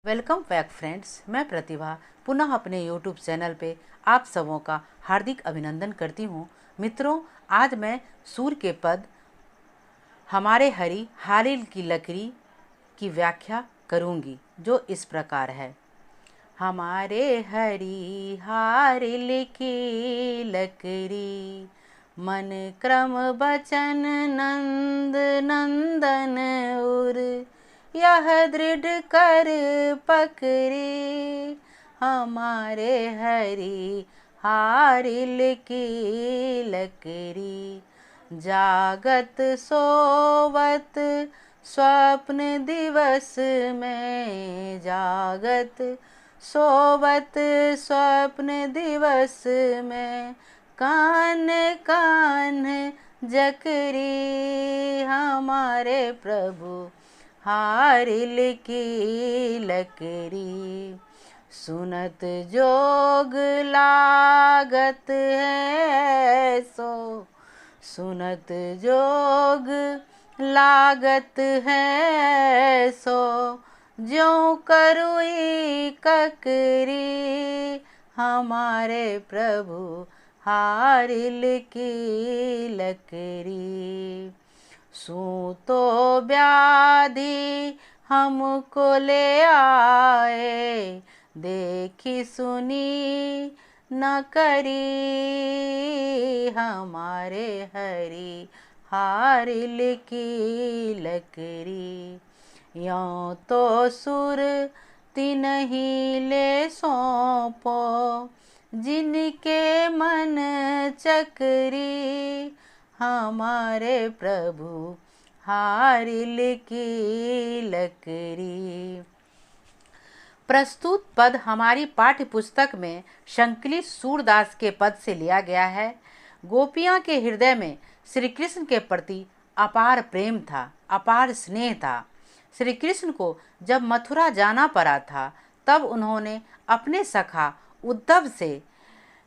Welcome back friends. मैं प्रतिभा पुनः अपने यूट्यूब चैनल पे आप सबों का हार्दिक अभिनंदन करती हूँ। मित्रों, आज मैं सूर के पद हमारे हरी हारिल की लकड़ी की व्याख्या करूँगी, जो इस प्रकार है। हमारे हरी हारिल की लकड़ी, मन क्रम बचन नंद नंदन उर, यह दृढ़ कर पकड़ी। हमारे हरी हारिल की लकड़ी, जागत सोवत स्वप्न दिवस में, जागत सोवत स्वप्न दिवस में, कान कान जकरी। हमारे प्रभु हारिल की लकड़ी, सुनत जोग लागत है सो, सुनत जोग लागत है सो, ज्यों करुई ककरी। हमारे प्रभु हारिल की लकड़ी, सूतो व्याधि हमको ले आए, देखी सुनी न करी। हमारे हरी हारिल की लकड़ी, यों तो सुर तिन्हीं ले सौंपो, जिनके मन चकरी। हमारे प्रभु हारिल की लकड़ी। प्रस्तुत पद हमारी पाठ्य पुस्तक में संकलित सूरदास के पद से लिया गया है। गोपियाँ के हृदय में श्री कृष्ण के प्रति अपार प्रेम था, अपार स्नेह था। श्री कृष्ण को जब मथुरा जाना पड़ा था, तब उन्होंने अपने सखा उद्धव से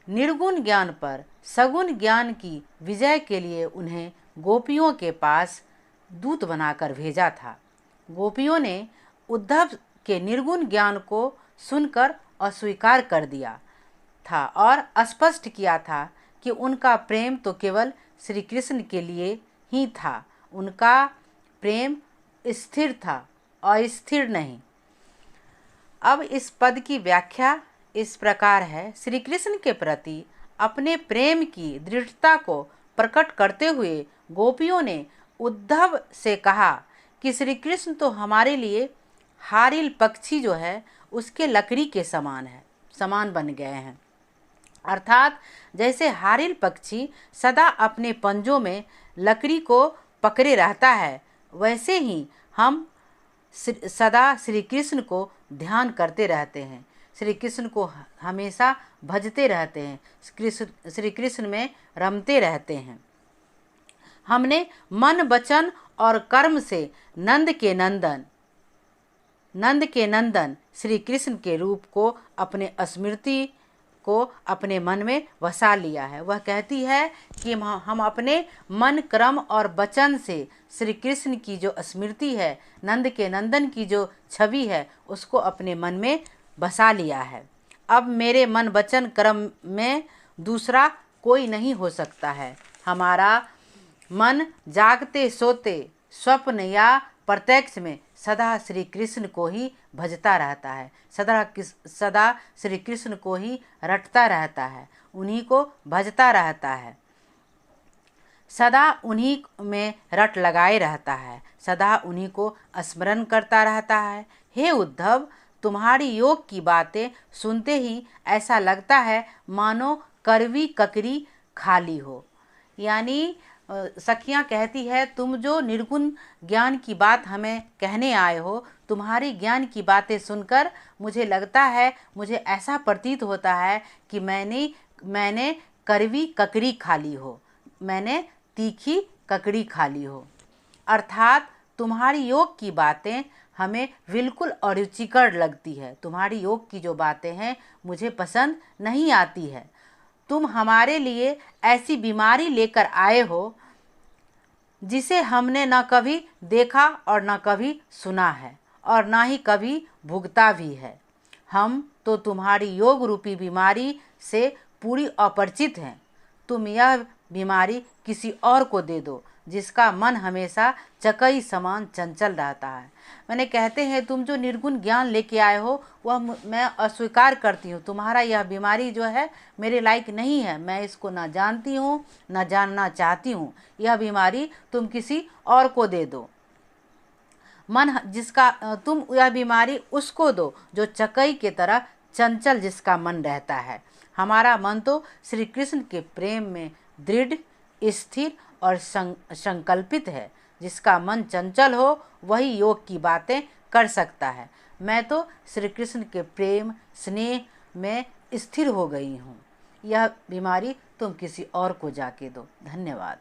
निर्गुण ज्ञान पर सगुण ज्ञान की विजय के लिए उन्हें गोपियों के पास दूत बनाकर भेजा था। गोपियों ने उद्धव के निर्गुण ज्ञान को सुनकर अस्वीकार कर दिया था और स्पष्ट किया था कि उनका प्रेम तो केवल श्री कृष्ण के लिए ही था। उनका प्रेम स्थिर था, अस्थिर नहीं। अब इस पद की व्याख्या इस प्रकार है। श्री कृष्ण के प्रति अपने प्रेम की दृढ़ता को प्रकट करते हुए गोपियों ने उद्धव से कहा कि श्री कृष्ण तो हमारे लिए हारिल पक्षी जो है उसके लकड़ी के समान बन गए हैं। अर्थात जैसे हारिल पक्षी सदा अपने पंजों में लकड़ी को पकड़े रहता है, वैसे ही हम सदा श्री कृष्ण को ध्यान करते रहते हैं, श्री कृष्ण को हमेशा भजते रहते हैं, श्री कृष्ण में रमते रहते हैं। हमने मन वचन और कर्म से नंद के नंदन श्री कृष्ण के रूप को अपने स्मृति को अपने मन में बसा लिया है। वह कहती है कि हम अपने मन क्रम और वचन से श्री कृष्ण की जो स्मृति है, नंद के नंदन की जो छवि है, उसको अपने मन में बसा लिया है। अब मेरे मन वचन क्रम में दूसरा कोई नहीं हो सकता है। हमारा मन जागते सोते स्वप्न या प्रत्यक्ष में सदा श्री कृष्ण को ही भजता रहता है, सदा श्री कृष्ण को ही रटता रहता है, उन्हीं को भजता रहता है, सदा उन्हीं में रट लगाए रहता है, सदा उन्हीं को स्मरण करता रहता है। हे उद्धव, तुम्हारी योग की बातें सुनते ही ऐसा लगता है मानो करवी ककड़ी खाली हो। यानी सखियाँ कहती है, तुम जो निर्गुण ज्ञान की बात हमें कहने आए हो, तुम्हारी ज्ञान की बातें सुनकर मुझे लगता है, मुझे ऐसा प्रतीत होता है कि मैंने करवी ककड़ी खा ली हो, मैंने तीखी ककड़ी खा ली हो। अर्थात तुम्हारी योग की बातें हमें बिल्कुल अरुचिकर लगती है। तुम्हारी योग की जो बातें हैं मुझे पसंद नहीं आती है। तुम हमारे लिए ऐसी बीमारी लेकर आए हो जिसे हमने न कभी देखा और न कभी सुना है, और ना ही कभी भुगता भी है। हम तो तुम्हारी योग रूपी बीमारी से पूरी अपरिचित हैं। तुम यह बीमारी किसी और को दे दो जिसका मन हमेशा चकई समान चंचल रहता है। मैंने कहते हैं तुम जो निर्गुण ज्ञान लेके आए हो वह मैं अस्वीकार करती हूँ। तुम्हारा यह बीमारी जो है मेरे लायक नहीं है। मैं इसको ना जानती हूँ ना जानना चाहती हूँ। यह बीमारी तुम किसी और को दे दो। मन जिसका तुम यह बीमारी उसको दो जो चकई के तरह चंचल जिसका मन रहता है। हमारा मन तो श्री कृष्ण के प्रेम में दृढ़, स्थिर और संकल्पित है। जिसका मन चंचल हो वही योग की बातें कर सकता है। मैं तो श्री कृष्ण के प्रेम स्नेह में स्थिर हो गई हूँ। यह बीमारी तुम किसी और को जाके दो। धन्यवाद।